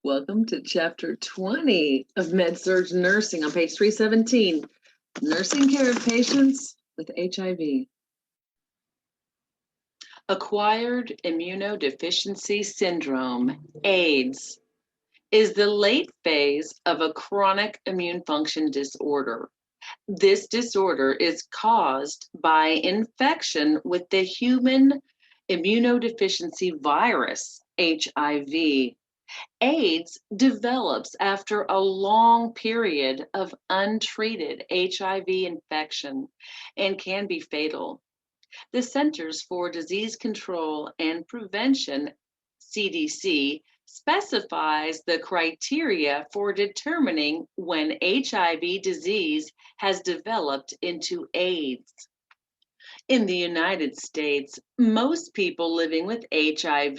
Welcome to Chapter 20 of Med-Surg Nursing on page 317, Nursing Care of Patients with HIV. Acquired Immunodeficiency Syndrome, AIDS, is the late phase of a chronic immune function disorder. This disorder is caused by infection with the human immunodeficiency virus, HIV. AIDS develops after a long period of untreated HIV infection and can be fatal. The Centers for Disease Control and Prevention, CDC, specifies the criteria for determining when HIV disease has developed into AIDS. In the United States, most people living with HIV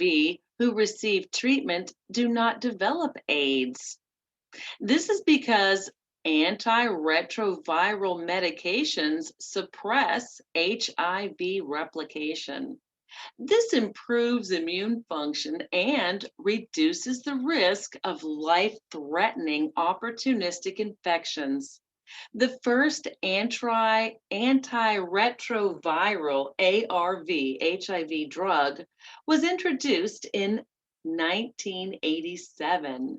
who receive treatment do not develop AIDS. This is because antiretroviral medications suppress HIV replication. This improves immune function and reduces the risk of life-threatening opportunistic infections. The first antiretroviral ARV HIV drug was introduced in 1987.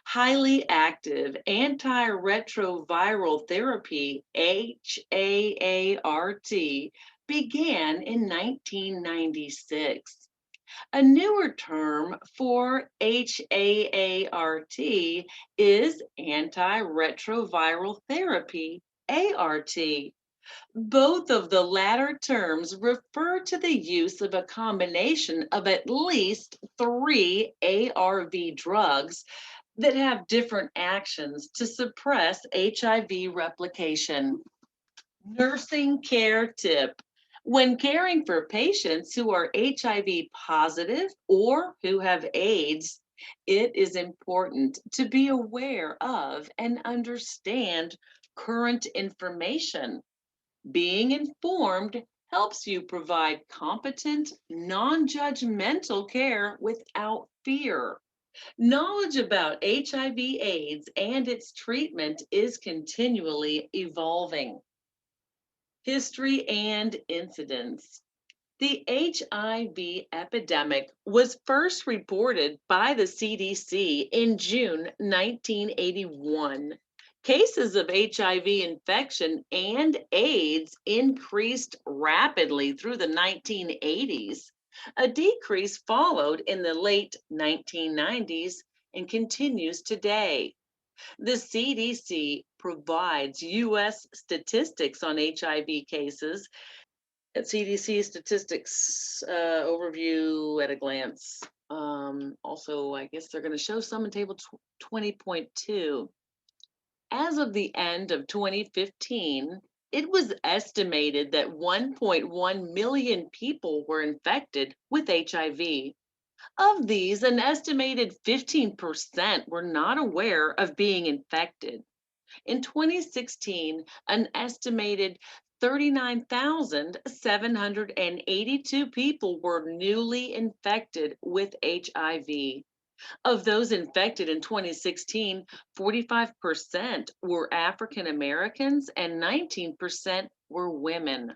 Highly active antiretroviral therapy, HAART, began in 1996. A newer term for HAART is antiretroviral therapy, ART. Both of the latter terms refer to the use of a combination of at least 3 ARV drugs that have different actions to suppress HIV replication. Nursing care tip. When caring for patients who are HIV positive or who have AIDS, it is important to be aware of and understand current information. Being informed helps you provide competent, non-judgmental care without fear. Knowledge about HIV/AIDS and its treatment is continually evolving. History and incidents. The HIV epidemic was first reported by the CDC in June 1981. Cases of HIV infection and AIDS increased rapidly through the 1980s. A decrease followed in the late 1990s and continues today. The CDC provides U.S. statistics on HIV cases at CDC statistics overview at a glance. Also, I guess they're going to show some in table 20.2. As of the end of 2015, it was estimated that 1.1 million people were infected with HIV. Of these, an estimated 15% were not aware of being infected. In 2016, an estimated 39,782 people were newly infected with HIV. Of those infected in 2016, 45% were African Americans and 19% were women.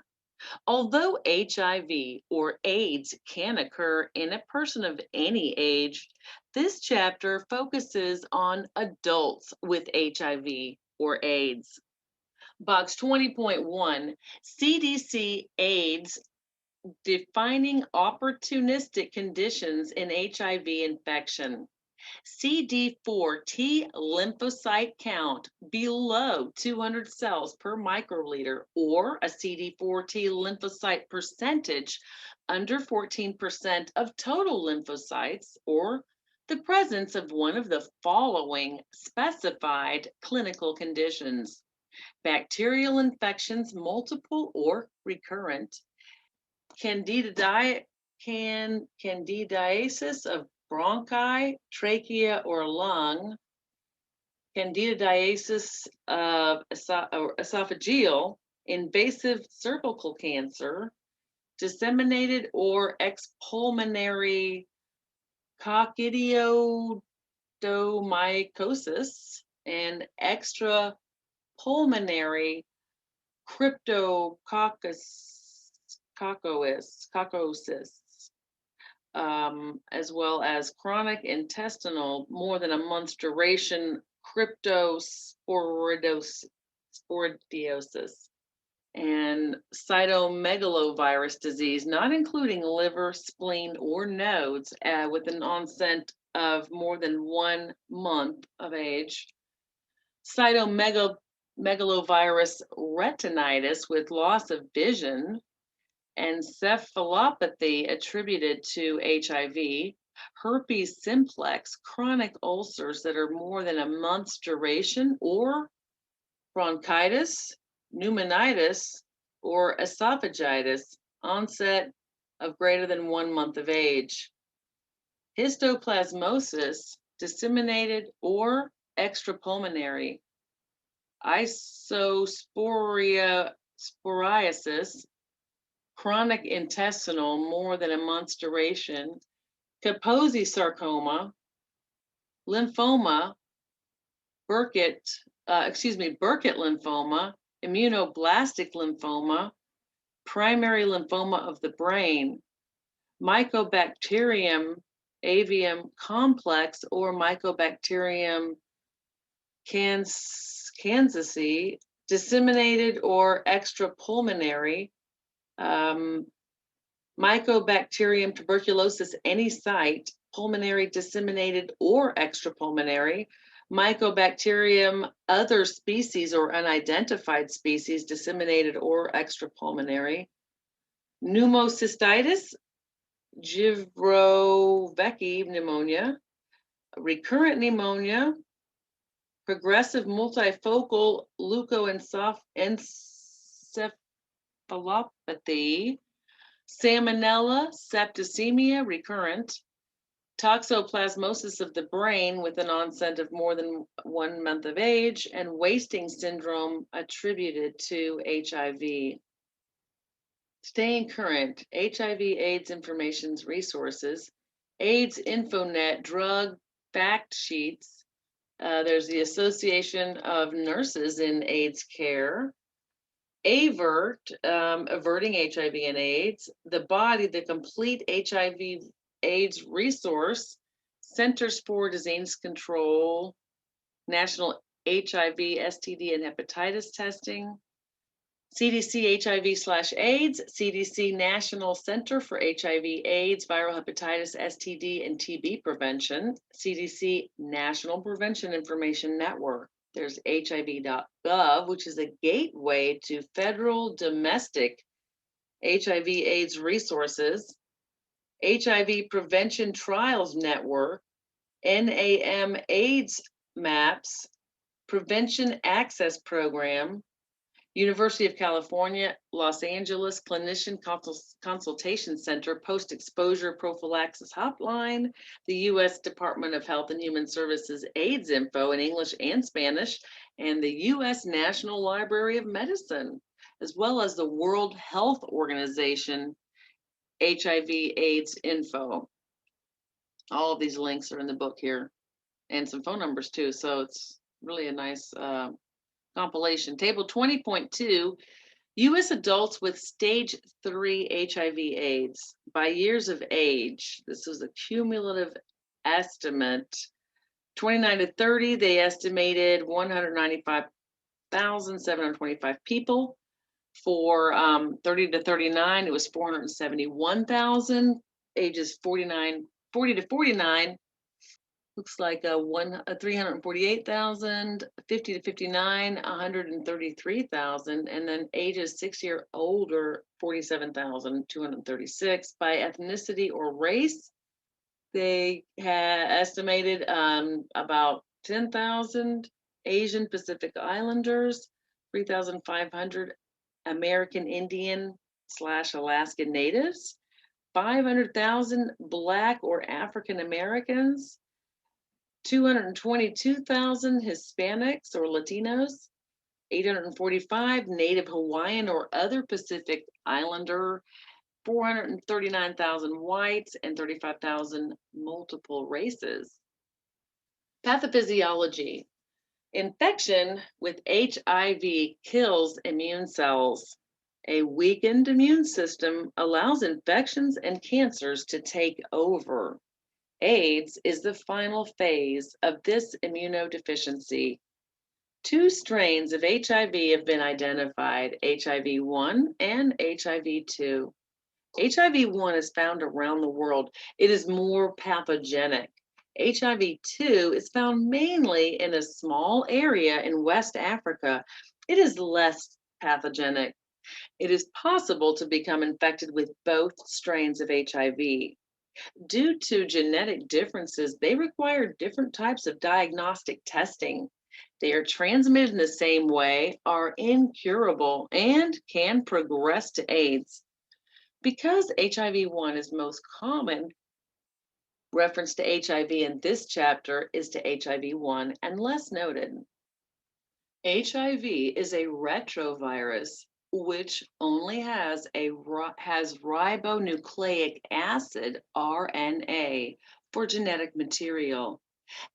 Although HIV or AIDS can occur in a person of any age, this chapter focuses on adults with HIV or AIDS. Box 20.1, CDC AIDS defining opportunistic conditions in HIV infection. CD4 T lymphocyte count below 200 cells per microliter, or a CD4 T lymphocyte percentage under 14% of total lymphocytes, or the presence of one of the following specified clinical conditions: bacterial infections, multiple or recurrent, candidiasis of bronchi, trachea, or lung, candidiasis of esophageal, invasive cervical cancer, disseminated or expulmonary coccidioiditis, cryptomycosis and extrapulmonary coccosis, as well as chronic intestinal, more than a month's duration, cryptosporidiosis, and cytomegalovirus disease, not including liver, spleen, or nodes, with an onset of more than 1 month of age. Cytomegalovirus retinitis with loss of vision, encephalopathy attributed to HIV, herpes simplex, chronic ulcers that are more than a month's duration, or bronchitis, pneumonitis, or esophagitis, onset of greater than 1 month of age. Histoplasmosis, disseminated or extrapulmonary. Isosporiasis, chronic intestinal, more than a month's duration. Kaposi sarcoma, lymphoma, Burkitt lymphoma, immunoblastic lymphoma, primary lymphoma of the brain, Mycobacterium avium complex or Mycobacterium kansasi, disseminated or extrapulmonary, Mycobacterium tuberculosis any site, pulmonary, disseminated or extrapulmonary, Mycobacterium other species or unidentified species, disseminated or extrapulmonary, pneumocystitis, Givrovecki pneumonia, recurrent pneumonia, progressive multifocal leukoencephalopathy, Salmonella, septicemia, recurrent, toxoplasmosis of the brain with an onset of more than 1 month of age, and wasting syndrome attributed to HIV. Staying current, HIV/AIDS information resources, AIDS Infonet drug fact sheets. There's the Association of Nurses in AIDS Care, AVERT, averting HIV and AIDS, the body, the complete HIV/AIDS resource, Centers for Disease Control, National HIV, STD, and Hepatitis Testing, CDC HIV/AIDS, CDC National Center for HIV/AIDS, Viral Hepatitis, STD, and TB Prevention, CDC National Prevention Information Network. There's HIV.gov, which is a gateway to federal domestic HIV/AIDS resources, HIV Prevention Trials Network, NAM AIDS Maps, Prevention Access Program, University of California, Los Angeles Clinician Consultation Center, Post-Exposure Prophylaxis Hotline, the U.S. Department of Health and Human Services AIDS Info in English and Spanish, and the U.S. National Library of Medicine, as well as the World Health Organization HIV/AIDS Info. All of these links are in the book here, and some phone numbers too, so it's really a nice compilation. Table 20.2, U.S. adults with stage 3 HIV/AIDS by years of age. This is a cumulative estimate. 29 to 30, they estimated 195,725 people. For 30 to 39, it was 471,000. Ages 40 to 49, looks like a 348,000, 50 to 59, 133,000, and then ages 6 years older, 47,236. By ethnicity or race, they had estimated about 10,000 Asian Pacific Islanders, 3,500 American Indian / Alaskan Natives, 500,000 Black or African Americans, 222,000 Hispanics or Latinos, 845 Native Hawaiian or other Pacific Islander, 439,000 whites, and 35,000 multiple races. Pathophysiology. Infection with HIV kills immune cells. A weakened immune system allows infections and cancers to take over. AIDS is the final phase of this immunodeficiency. Two strains of HIV have been identified, HIV-1 and HIV-2. HIV-1 is found around the world. It is more pathogenic. HIV-2 is found mainly in a small area in West Africa. It is less pathogenic. It is possible to become infected with both strains of HIV. Due to genetic differences, they require different types of diagnostic testing. They are transmitted in the same way, are incurable, and can progress to AIDS. Because HIV-1 is most common, reference to HIV in this chapter is to HIV-1 and less noted. HIV is a retrovirus which only has ribonucleic acid RNA for genetic material.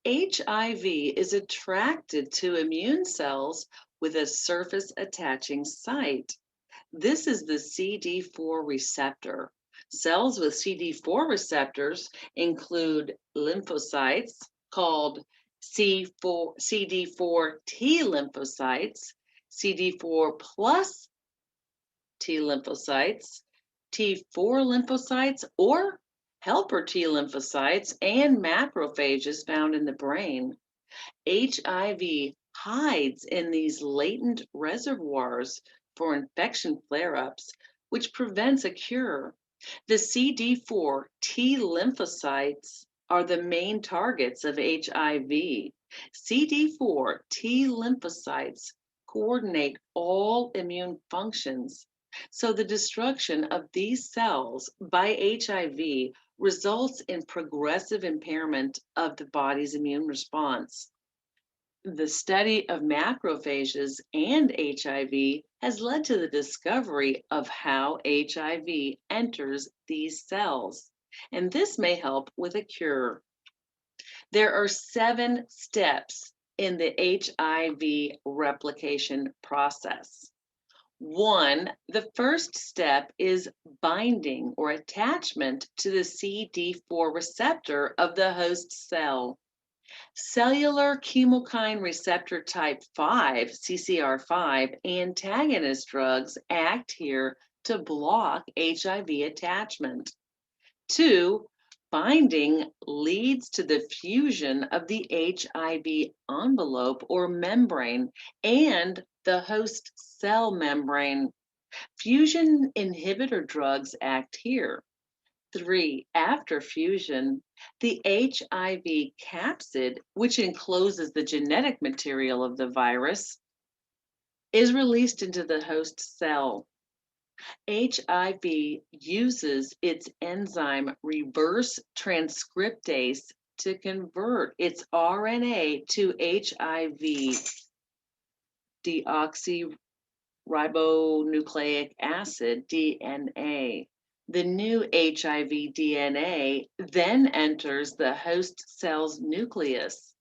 HIV is attracted to immune cells with a surface attaching site. This is the CD4 receptor. Cells with CD4 receptors include lymphocytes called CD4 T lymphocytes, CD4 plus T lymphocytes, T4 lymphocytes, or helper T lymphocytes, and macrophages found in the brain. HIV hides in these latent reservoirs for infection flare-ups, which prevents a cure. The CD4 T lymphocytes are the main targets of HIV. CD4 T lymphocytes coordinate all immune functions. So the destruction of these cells by HIV results in progressive impairment of the body's immune response. The study of macrophages and HIV has led to the discovery of how HIV enters these cells, and this may help with a cure. There are 7 steps in the HIV replication process. 1, the first step is binding or attachment to the CD4 receptor of the host cell. Cellular chemokine receptor type 5, CCR5, antagonist drugs act here to block HIV attachment. 2, binding leads to the fusion of the HIV envelope or membrane and the host cell membrane. Fusion inhibitor drugs act here. 3, after fusion, the HIV capsid, which encloses the genetic material of the virus, is released into the host cell. HIV uses its enzyme reverse transcriptase to convert its RNA to HIV deoxyribonucleic acid, DNA. The new HIV DNA then enters the host cell's nucleus.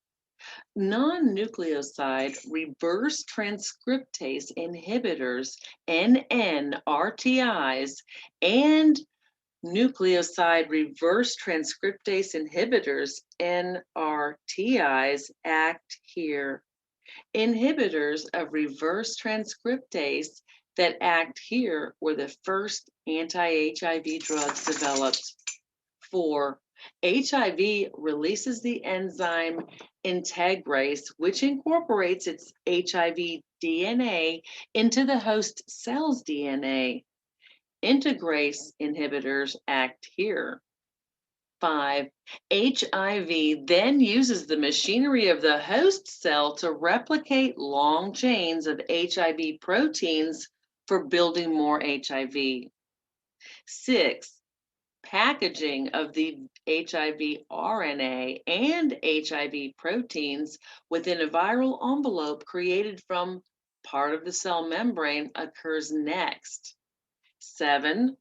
Non-nucleoside reverse transcriptase inhibitors, NNRTIs, and nucleoside reverse transcriptase inhibitors, NRTIs, act here. Inhibitors of reverse transcriptase that act here were the first anti-HIV drugs developed. 4, HIV releases the enzyme integrase, which incorporates its HIV DNA into the host cell's DNA. Integrase inhibitors act here. 5, HIV then uses the machinery of the host cell to replicate long chains of HIV proteins for building more HIV. 6, packaging of the HIV RNA and HIV proteins within a viral envelope created from part of the cell membrane occurs next. 7,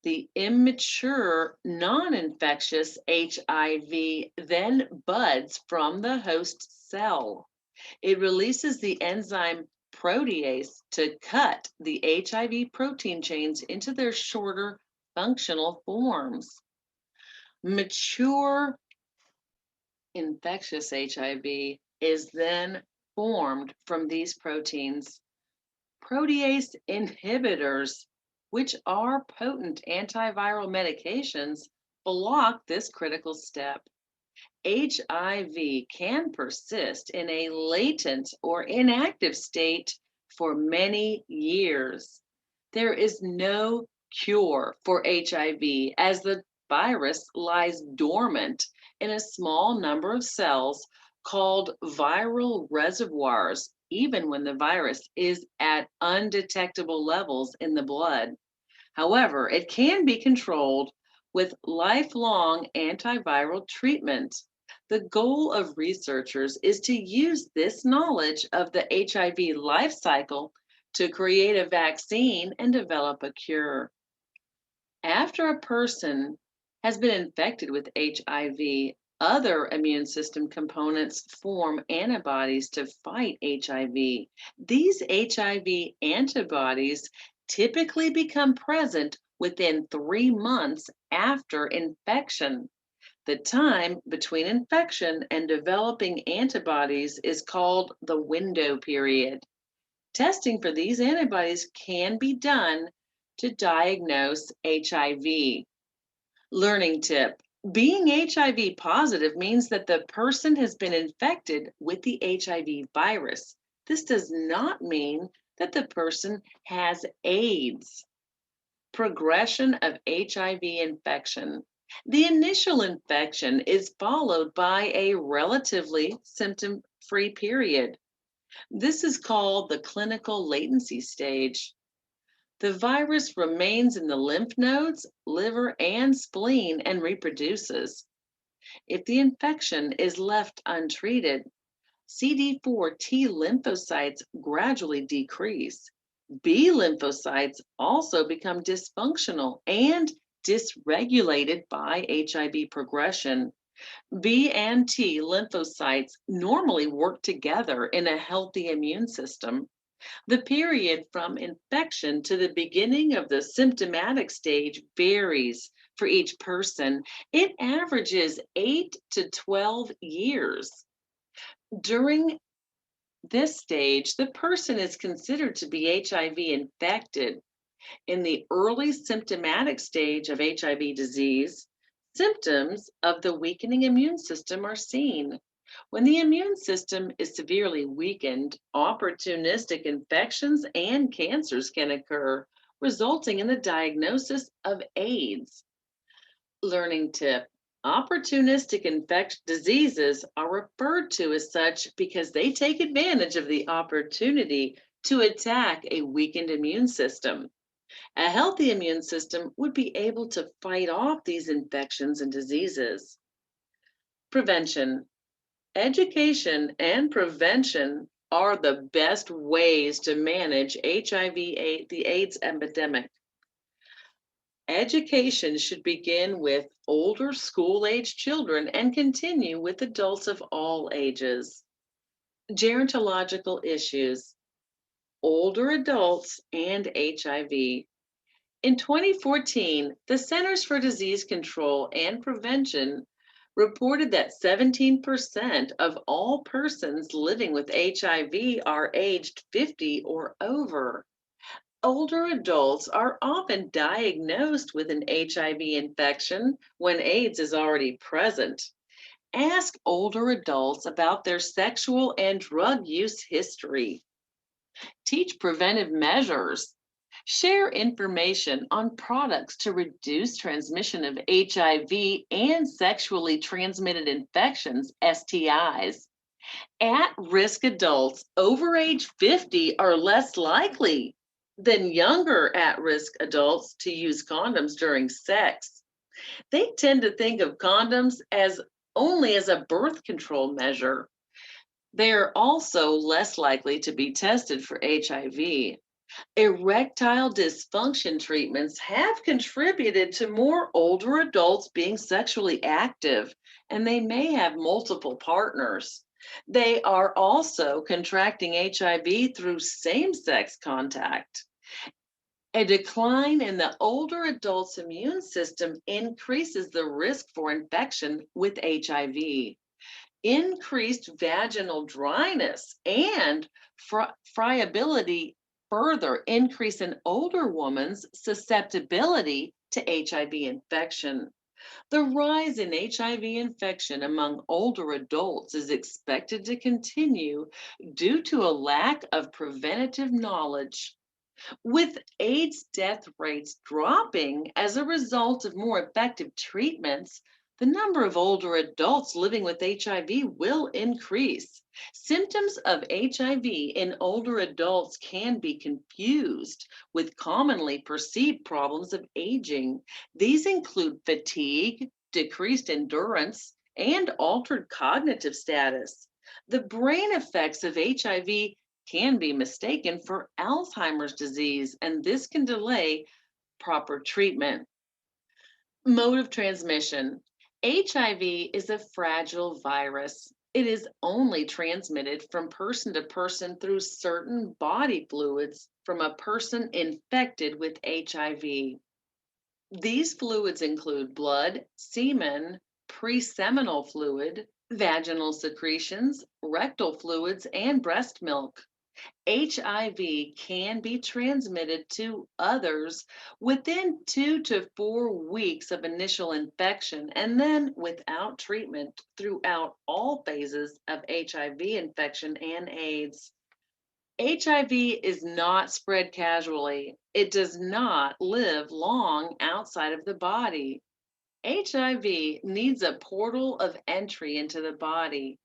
The immature, non-infectious HIV then buds from the host cell. It releases the enzyme protease to cut the HIV protein chains into their shorter functional forms. Mature infectious HIV is then formed from these proteins. Protease inhibitors, which are potent antiviral medications, block this critical step. HIV can persist in a latent or inactive state for many years. There is no cure for HIV as the virus lies dormant in a small number of cells called viral reservoirs, even when the virus is at undetectable levels in the blood. However, it can be controlled with lifelong antiviral treatment. The goal of researchers is to use this knowledge of the HIV life cycle to create a vaccine and develop a cure. After a person has been infected with HIV, other immune system components form antibodies to fight HIV. These HIV antibodies typically become present within 3 months after infection. The time between infection and developing antibodies is called the window period. Testing for these antibodies can be done to diagnose HIV. Learning tip. Being HIV positive means that the person has been infected with the HIV virus. This does not mean that the person has AIDS. Progression of HIV infection. The initial infection is followed by a relatively symptom-free period. This is called the clinical latency stage. The virus remains in the lymph nodes, liver, and spleen and reproduces. If the infection is left untreated, CD4 T lymphocytes gradually decrease. B lymphocytes also become dysfunctional and dysregulated by HIV progression. B and T lymphocytes normally work together in a healthy immune system. The period from infection to the beginning of the symptomatic stage varies for each person. It averages 8 to 12 years. During this stage, the person is considered to be HIV infected. In the early symptomatic stage of HIV disease, symptoms of the weakening immune system are seen. When the immune system is severely weakened, opportunistic infections and cancers can occur, resulting in the diagnosis of AIDS. Learning tip. Opportunistic diseases are referred to as such because they take advantage of the opportunity to attack a weakened immune system. A healthy immune system would be able to fight off these infections and diseases. Prevention. Education and prevention are the best ways to manage HIV, the AIDS epidemic. Education should begin with older school-age children and continue with adults of all ages. Gerontological issues, older adults, and HIV. In 2014, the Centers for Disease Control and Prevention reported that 17% of all persons living with HIV are aged 50 or over. Older adults are often diagnosed with an HIV infection when AIDS is already present. Ask older adults about their sexual and drug use history. Teach preventive measures. Share information on products to reduce transmission of HIV and sexually transmitted infections, STIs. At-risk adults over age 50 are less likely than younger at-risk adults to use condoms during sex. They tend to think of condoms as only as a birth control measure. They are also less likely to be tested for HIV. Erectile dysfunction treatments have contributed to more older adults being sexually active, and they may have multiple partners. They are also contracting HIV through same sex contact. A decline in the older adult's immune system increases the risk for infection with HIV. Increased vaginal dryness and friability further increase an older woman's susceptibility to HIV infection. The rise in HIV infection among older adults is expected to continue due to a lack of preventative knowledge. With AIDS death rates dropping as a result of more effective treatments, the number of older adults living with HIV will increase. Symptoms of HIV in older adults can be confused with commonly perceived problems of aging. These include fatigue, decreased endurance, and altered cognitive status. The brain effects of HIV can be mistaken for Alzheimer's disease, and this can delay proper treatment. Mode of transmission. HIV is a fragile virus. It is only transmitted from person to person through certain body fluids from a person infected with HIV. These fluids include blood, semen, preseminal fluid, vaginal secretions, rectal fluids, and breast milk. HIV can be transmitted to others within 2 to 4 weeks of initial infection and then without treatment throughout all phases of HIV infection and AIDS. HIV is not spread casually. It does not live long outside of the body. HIV needs a portal of entry into the body.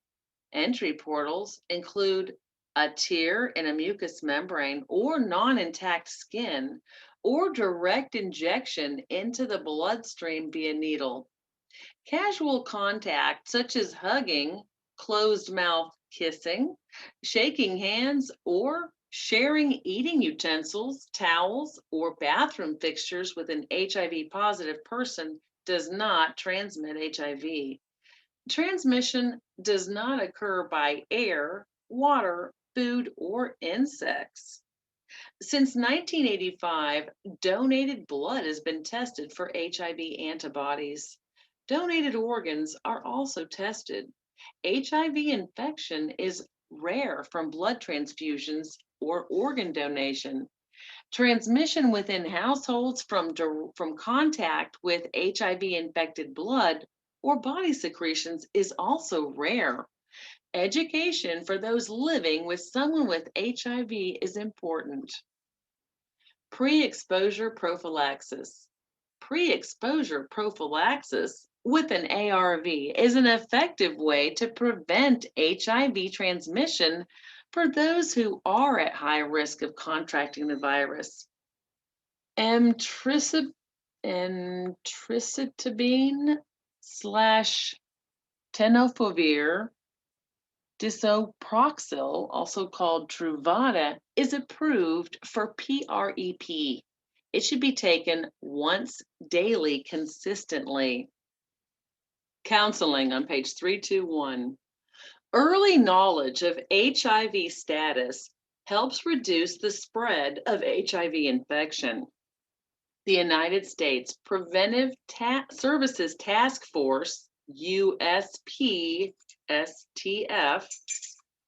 Entry portals include a tear in a mucous membrane or non-intact skin, or direct injection into the bloodstream via needle. Casual contact, such as hugging, closed mouth kissing, shaking hands, or sharing eating utensils, towels, or bathroom fixtures with an HIV positive person, does not transmit HIV. Transmission does not occur by air, water, food, or insects. Since 1985, donated blood has been tested for HIV antibodies. Donated organs are also tested. HIV infection is rare from blood transfusions or organ donation. Transmission within households from contact with HIV infected blood or body secretions is also rare. Education for those living with someone with HIV is important. Pre-exposure prophylaxis. Pre-exposure prophylaxis with an ARV is an effective way to prevent HIV transmission for those who are at high risk of contracting the virus. Emtricitabine slash tenofovir disoproxil, also called Truvada, is approved for PrEP. It should be taken once daily consistently. Counseling on page 321. Early knowledge of HIV status helps reduce the spread of HIV infection. The United States Preventive Services Task Force, USPSTF,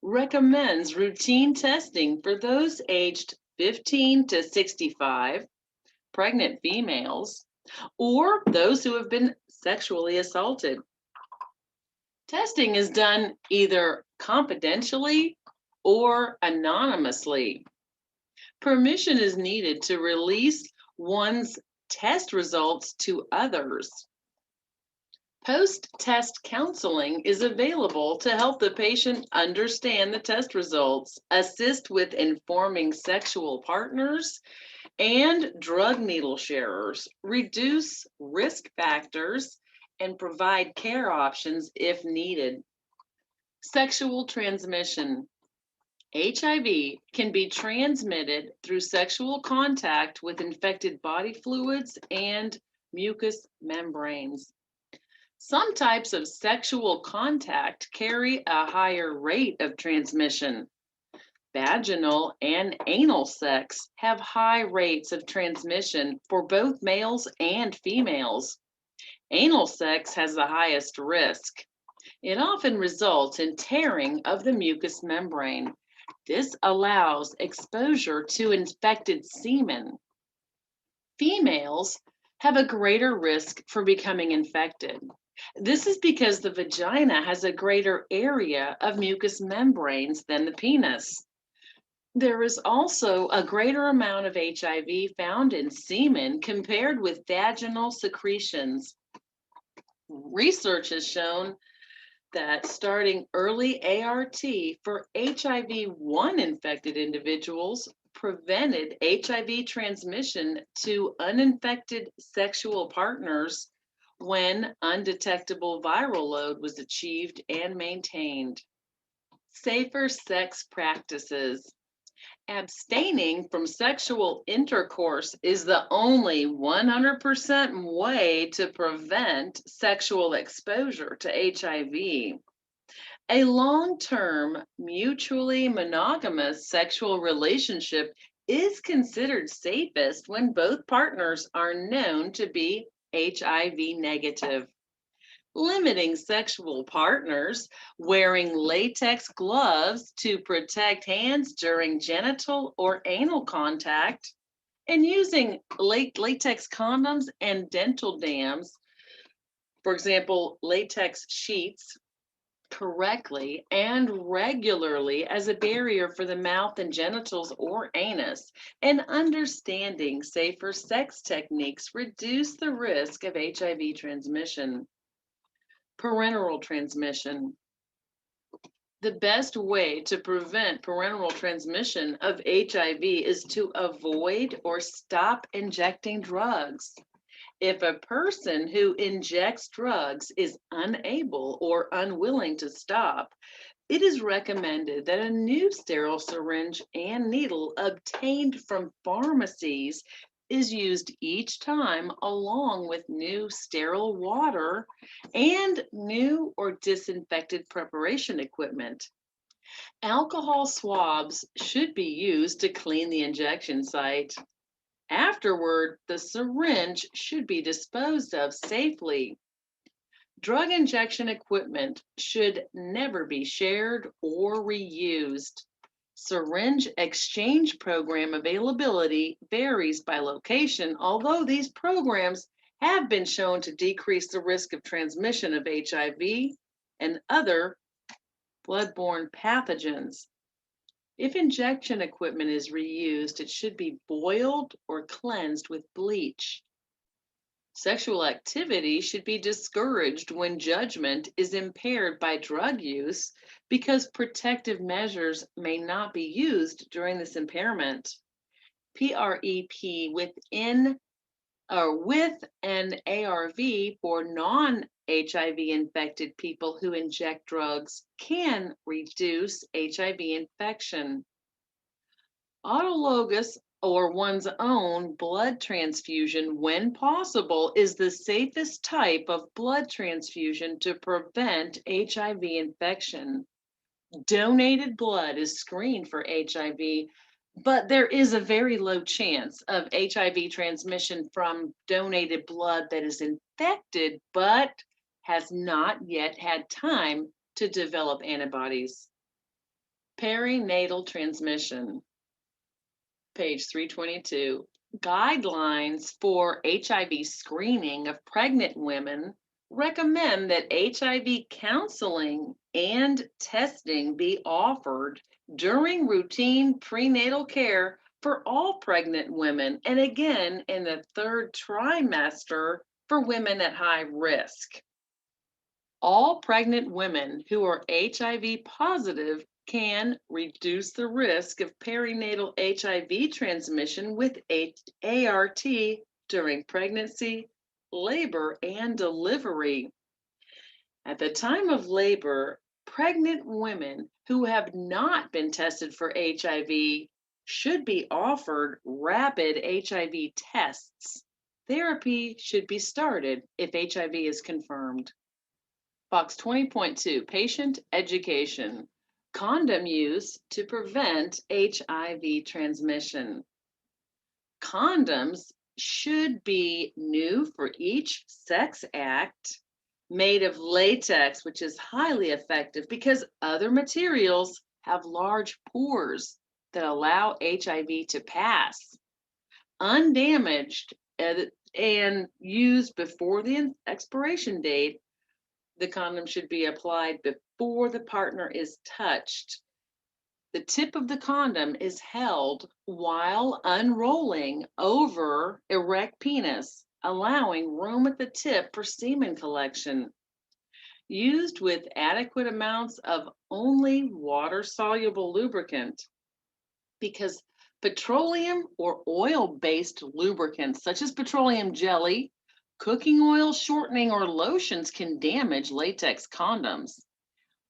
recommends routine testing for those aged 15 to 65, pregnant females, or those who have been sexually assaulted. Testing is done either confidentially or anonymously. Permission is needed to release one's test results to others. Post-test counseling is available to help the patient understand the test results, assist with informing sexual partners and drug needle sharers, reduce risk factors, and provide care options if needed. Sexual transmission. HIV can be transmitted through sexual contact with infected body fluids and mucous membranes. Some types of sexual contact carry a higher rate of transmission. Vaginal and anal sex have high rates of transmission for both males and females. Anal sex has the highest risk. It often results in tearing of the mucous membrane. This allows exposure to infected semen. Females have a greater risk for becoming infected. This is because the vagina has a greater area of mucous membranes than the penis. There is also a greater amount of HIV found in semen compared with vaginal secretions. Research has shown that starting early ART for HIV-1 infected individuals prevented HIV transmission to uninfected sexual partners when undetectable viral load was achieved and maintained. Safer sex practices. Abstaining from sexual intercourse is the only 100% way to prevent sexual exposure to HIV. A long-term, mutually monogamous sexual relationship is considered safest when both partners are known to be HIV negative. Limiting sexual partners, wearing latex gloves to protect hands during genital or anal contact, and using latex condoms and dental dams, for example, latex sheets, correctly and regularly as a barrier for the mouth and genitals or anus, and understanding safer sex techniques reduce the risk of HIV transmission. Parenteral transmission. The best way to prevent parenteral transmission of HIV is to avoid or stop injecting drugs. If a person who injects drugs is unable or unwilling to stop, it is recommended that a new sterile syringe and needle obtained from pharmacies is used each time, along with new sterile water and new or disinfected preparation equipment. Alcohol swabs should be used to clean the injection site. Afterward, the syringe should be disposed of safely. Drug injection equipment should never be shared or reused. Syringe exchange program availability varies by location, although these programs have been shown to decrease the risk of transmission of HIV and other bloodborne pathogens. If injection equipment is reused, it should be boiled or cleansed with bleach. Sexual activity should be discouraged when judgment is impaired by drug use because protective measures may not be used during this impairment. PrEP with an ARV for non-HIV infected people who inject drugs can reduce HIV infection. Autologous or one's own blood transfusion, when possible, is the safest type of blood transfusion to prevent HIV infection. Donated blood is screened for HIV, but there is a very low chance of HIV transmission from donated blood that is infected but has not yet had time to develop antibodies. Perinatal transmission. Page 322. Guidelines for HIV screening of pregnant women recommend that HIV counseling and testing be offered during routine prenatal care for all pregnant women, and again in the third trimester for women at high risk. All pregnant women who are HIV positive can reduce the risk of perinatal HIV transmission with ART during pregnancy, labor, and delivery. At the time of labor, Pregnant women who have not been tested for HIV should be offered rapid HIV tests. Therapy should be started if HIV is confirmed. Box 20.2, patient education. Condom use to prevent HIV transmission. Condoms should be new for each sex act, made of latex, which is highly effective because other materials have large pores that allow HIV to pass. Undamaged and used before the expiration date, the condom should be applied before the partner is touched. The tip of the condom is held while unrolling over erect penis, allowing room at the tip for semen collection. Used with adequate amounts of only water-soluble lubricant, because petroleum or oil-based lubricants such as petroleum jelly, cooking oil, shortening, or lotions can damage latex condoms.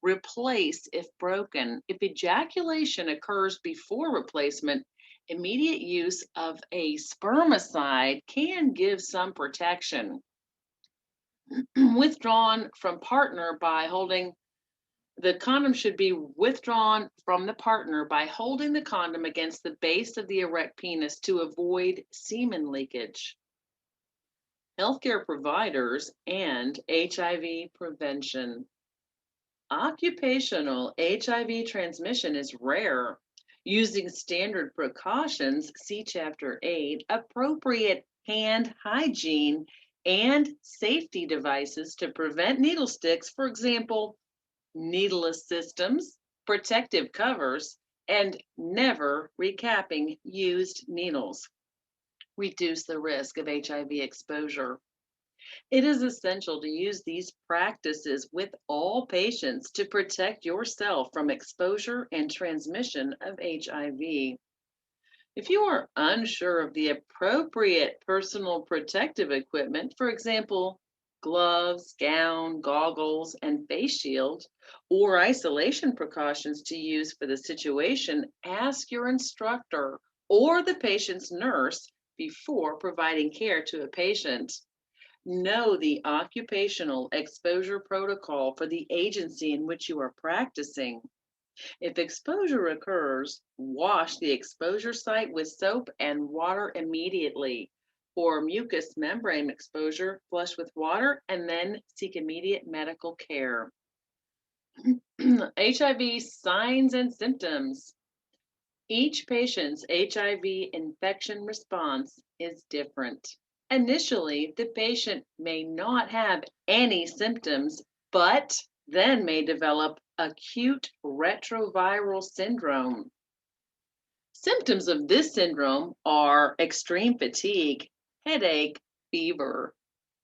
Replace if broken. If ejaculation occurs before replacement, immediate use of a spermicide can give some protection. Withdrawn from partner by holding the condom should be withdrawn from the partner by holding the condom against the base of the erect penis to avoid semen leakage. Healthcare providers and HIV prevention. Occupational HIV transmission is rare. Using standard precautions, see Chapter 8, appropriate hand hygiene and safety devices to prevent needle sticks, for example, needleless systems, protective covers, and never recapping used needles. Reduce the risk of HIV exposure. It is essential to use these practices with all patients to protect yourself from exposure and transmission of HIV. If you are unsure of the appropriate personal protective equipment, for example, gloves, gown, goggles, and face shield, or isolation precautions to use for the situation, ask your instructor or the patient's nurse before providing care to a patient. Know the occupational exposure protocol for the agency in which you are practicing. If exposure occurs, wash the exposure site with soap and water immediately. For mucous membrane exposure, flush with water and then seek immediate medical care. HIV signs and symptoms. Each patient's HIV infection response is different. Initially, the patient may not have any symptoms, but then may develop acute retroviral syndrome. Symptoms of this syndrome are extreme fatigue, headache, fever,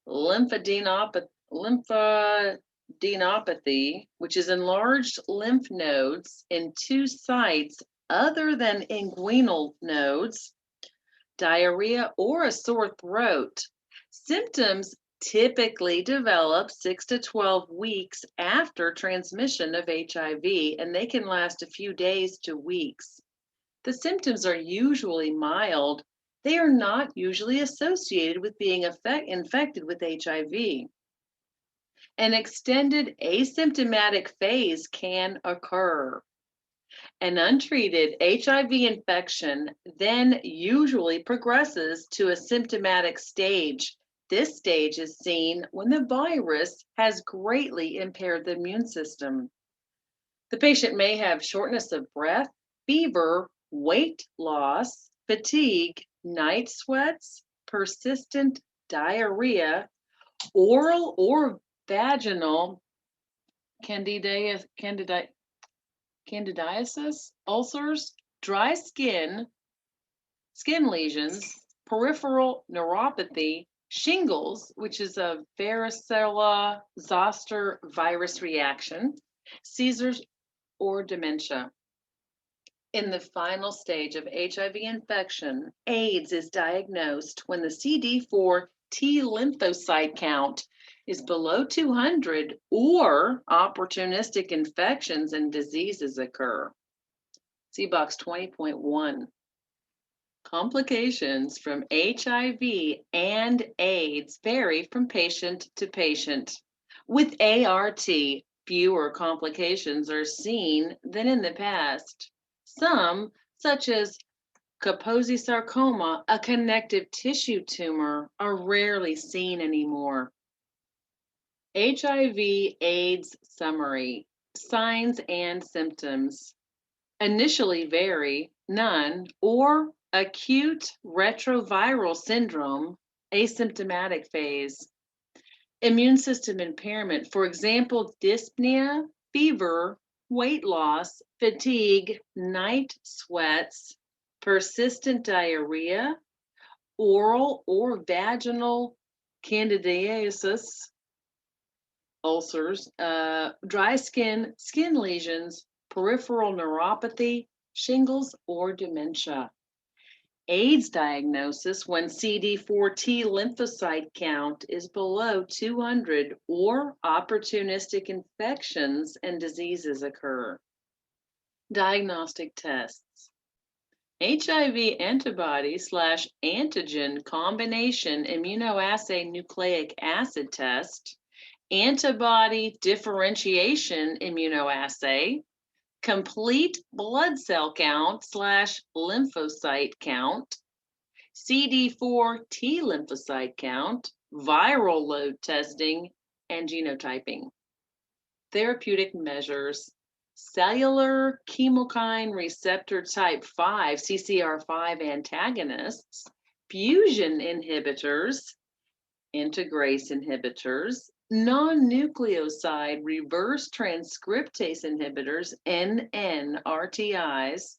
lymphadenopathy, which is enlarged lymph nodes in two sites other than inguinal nodes, diarrhea, or a sore throat. Symptoms typically develop 6 to 12 weeks after transmission of HIV, and they can last a few days to weeks. The symptoms are usually mild. They are not usually associated with being infected with HIV. An extended asymptomatic phase can occur. An untreated HIV infection then usually progresses to a symptomatic stage. This stage is seen when the virus has greatly impaired the immune system. The patient may have shortness of breath, fever, weight loss, fatigue, night sweats, persistent diarrhea, oral or vaginal candidiasis, ulcers, dry skin lesions, peripheral neuropathy, shingles, which is a varicella zoster virus reaction, seizures, or dementia. In the final stage of HIV infection, AIDS is diagnosed when the CD4 T lymphocyte count is below 200 or opportunistic infections and diseases occur. See box 20.1. Complications from HIV and AIDS vary from patient to patient. With ART, fewer complications are seen than in the past. Some, such as Kaposi sarcoma, a connective tissue tumor, are rarely seen anymore. HIV/AIDS summary. Signs and symptoms. Initially vary, none, or acute retroviral syndrome, asymptomatic phase. Immune system impairment, for example, dyspnea, fever, weight loss, fatigue, night sweats, persistent diarrhea, oral or vaginal candidiasis, ulcers, dry skin, skin lesions, peripheral neuropathy, shingles, or dementia. AIDS diagnosis when CD4 T lymphocyte count is below 200 or opportunistic infections and diseases occur. Diagnostic tests. HIV antibody/antigen combination immunoassay nucleic acid test, antibody differentiation immunoassay, complete blood cell count/lymphocyte count, CD4 T lymphocyte count, viral load testing, and genotyping. Therapeutic measures. Cellular chemokine receptor type 5, CCR5 antagonists, fusion inhibitors, integrase inhibitors, non-nucleoside reverse transcriptase inhibitors, NNRTIs,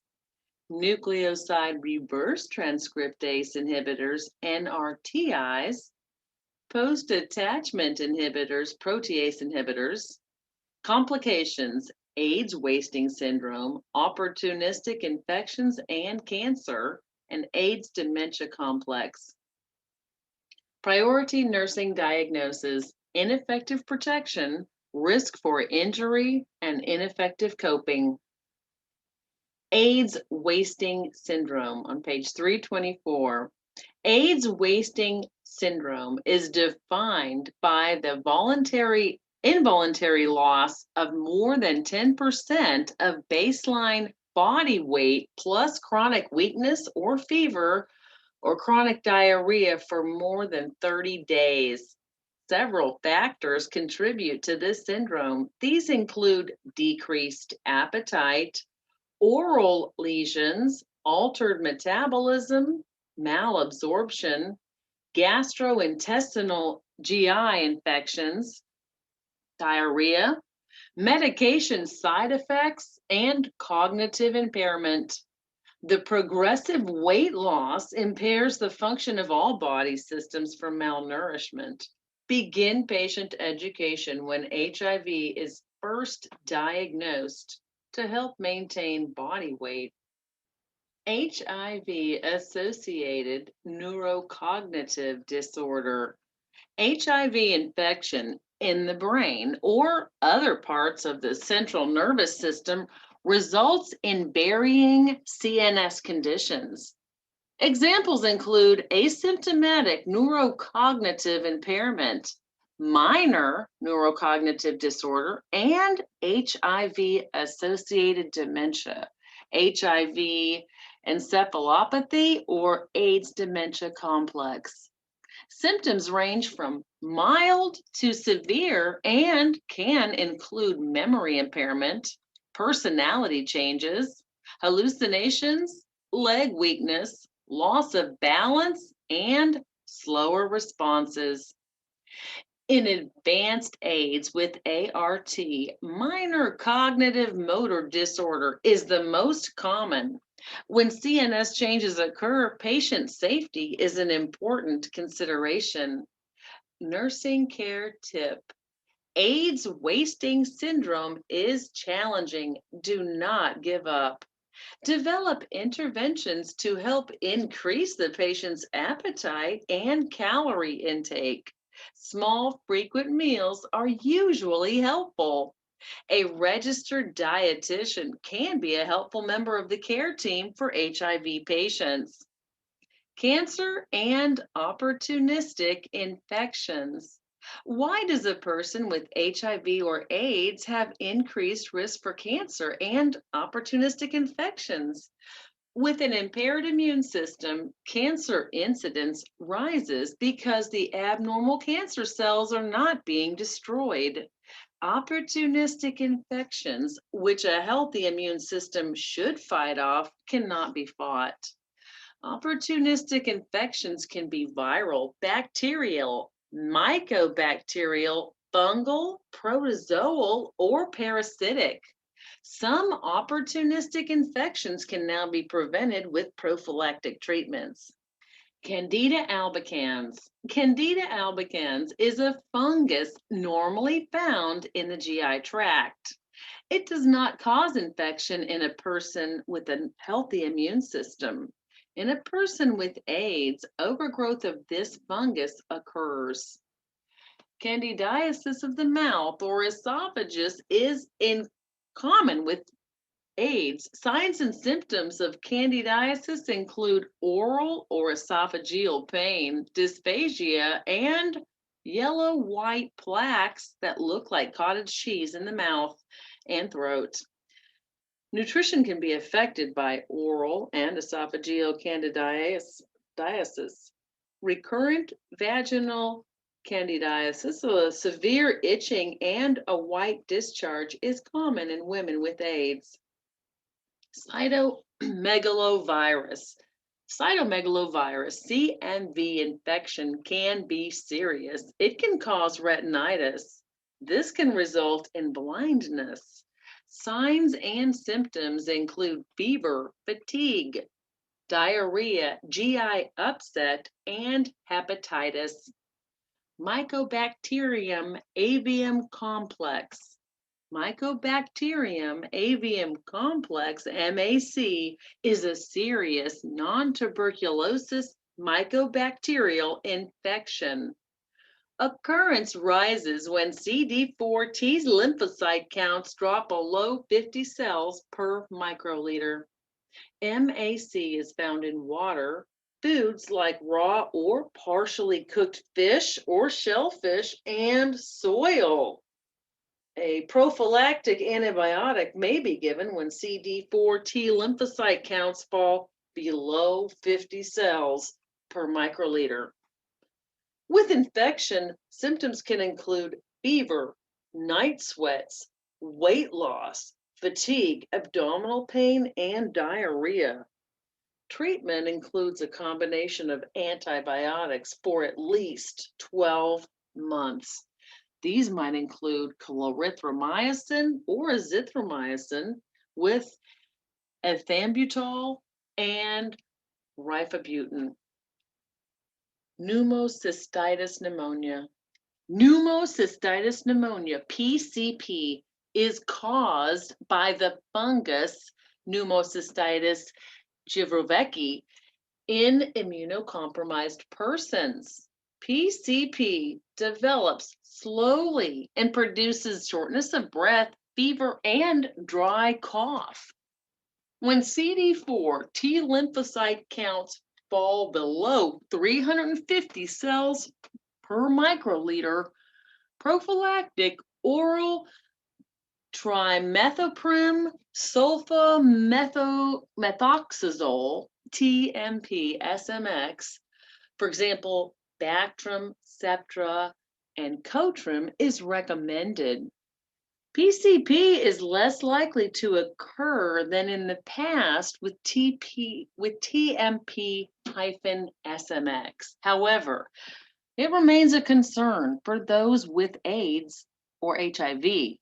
nucleoside reverse transcriptase inhibitors, NRTIs, post-attachment inhibitors, protease inhibitors, complications, AIDS wasting syndrome, opportunistic infections and cancer, and AIDS dementia complex. Priority nursing diagnosis, ineffective protection, risk for injury, and ineffective coping. AIDS wasting syndrome on page 324. AIDS wasting syndrome is defined by the involuntary loss of more than 10% of baseline body weight plus chronic weakness or fever or chronic diarrhea for more than 30 days. Several factors contribute to this syndrome. These include decreased appetite, oral lesions, altered metabolism, malabsorption, gastrointestinal GI infections, diarrhea, medication side effects, and cognitive impairment. The progressive weight loss impairs the function of all body systems from malnourishment. Begin patient education when HIV is first diagnosed to help maintain body weight. HIV-associated neurocognitive disorder. HIV infection in the brain or other parts of the central nervous system results in varying CNS conditions. Examples include asymptomatic neurocognitive impairment, minor neurocognitive disorder, and HIV-associated dementia, HIV encephalopathy, or AIDS dementia complex. Symptoms range from mild to severe and can include memory impairment, personality changes, hallucinations, leg weakness, loss of balance, and slower responses. In advanced AIDS with ART, minor cognitive motor disorder is the most common. When CNS changes occur, patient safety is an important consideration. Nursing care tip. AIDS wasting syndrome is challenging. Do not give up. Develop interventions to help increase the patient's appetite and calorie intake. Small, frequent meals are usually helpful. A registered dietitian can be a helpful member of the care team for HIV patients. Cancer and opportunistic infections. Why does a person with HIV or AIDS have increased risk for cancer and opportunistic infections? With an impaired immune system, cancer incidence rises because the abnormal cancer cells are not being destroyed. Opportunistic infections, which a healthy immune system should fight off, cannot be fought. Opportunistic infections can be viral, bacterial, mycobacterial, fungal, protozoal, or parasitic. Some opportunistic infections can now be prevented with prophylactic treatments. Candida albicans. Candida albicans is a fungus normally found in the GI tract. It does not cause infection in a person with a healthy immune system. In a person with AIDS, overgrowth of this fungus occurs. Candidiasis of the mouth or esophagus is in common with AIDS. Signs and symptoms of candidiasis include oral or esophageal pain, dysphagia, and yellow-white plaques that look like cottage cheese in the mouth and throat. Nutrition can be affected by oral and esophageal candidiasis. Recurrent vaginal candidiasis, so a severe itching and a white discharge, is common in women with AIDS. Cytomegalovirus. Cytomegalovirus, CMV infection can be serious. It can cause retinitis. This can result in blindness. Signs and symptoms include fever, fatigue, diarrhea, GI upset, and hepatitis. Mycobacterium avium complex. Mycobacterium avium complex, MAC, is a serious non-tuberculosis mycobacterial infection. Occurrence rises when CD4 T lymphocyte counts drop below 50 cells per microliter. MAC is found in water, foods like raw or partially cooked fish or shellfish, and soil. A prophylactic antibiotic may be given when CD4 T lymphocyte counts fall below 50 cells per microliter. With infection, symptoms can include fever, night sweats, weight loss, fatigue, abdominal pain, and diarrhea. Treatment includes a combination of antibiotics for at least 12 months. These might include clarithromycin or azithromycin with ethambutol and rifabutin. Pneumocystis pneumonia. Pneumocystis pneumonia, PCP, is caused by the fungus Pneumocystis jirovecii in immunocompromised persons. PCP develops slowly and produces shortness of breath, fever, and dry cough. When CD4 T lymphocyte counts fall below 350 cells per microliter, prophylactic oral trimethoprim sulfamethoxazole, TMP, SMX, for example, Bactrim, Septra, and Cotrim, is recommended. PCP is less likely to occur than in the past with TMP-SMX. However, it remains a concern for those with AIDS or HIV.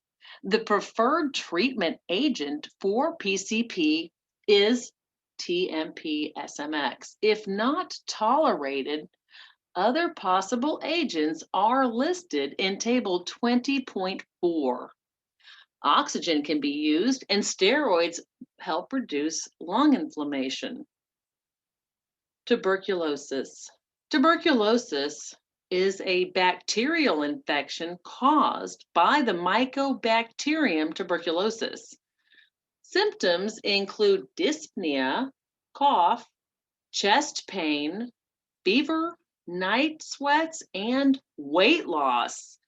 The preferred treatment agent for PCP is TMP-SMX. If not tolerated, other possible agents are listed in Table 20.4. Oxygen can be used, and steroids help reduce lung inflammation. Tuberculosis. Tuberculosis is a bacterial infection caused by the Mycobacterium tuberculosis. Symptoms include dyspnea, cough, chest pain, fever, night sweats, and weight loss.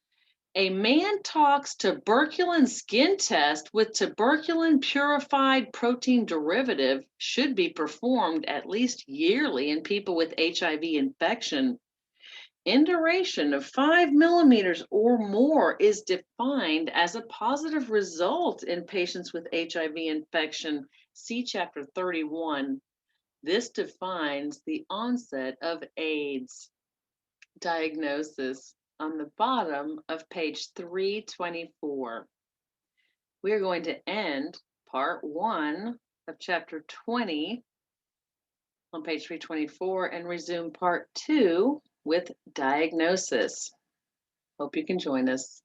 A man talks tuberculin skin test with tuberculin purified protein derivative should be performed at least yearly in people with HIV infection. Induration of 5 millimeters or more is defined as a positive result in patients with HIV infection. See Chapter 31. This defines the onset of AIDS. Diagnosis on the bottom of page 324. We are going to end part 1 of chapter 20 on page 324 and resume part 2 with diagnosis. Hope you can join us.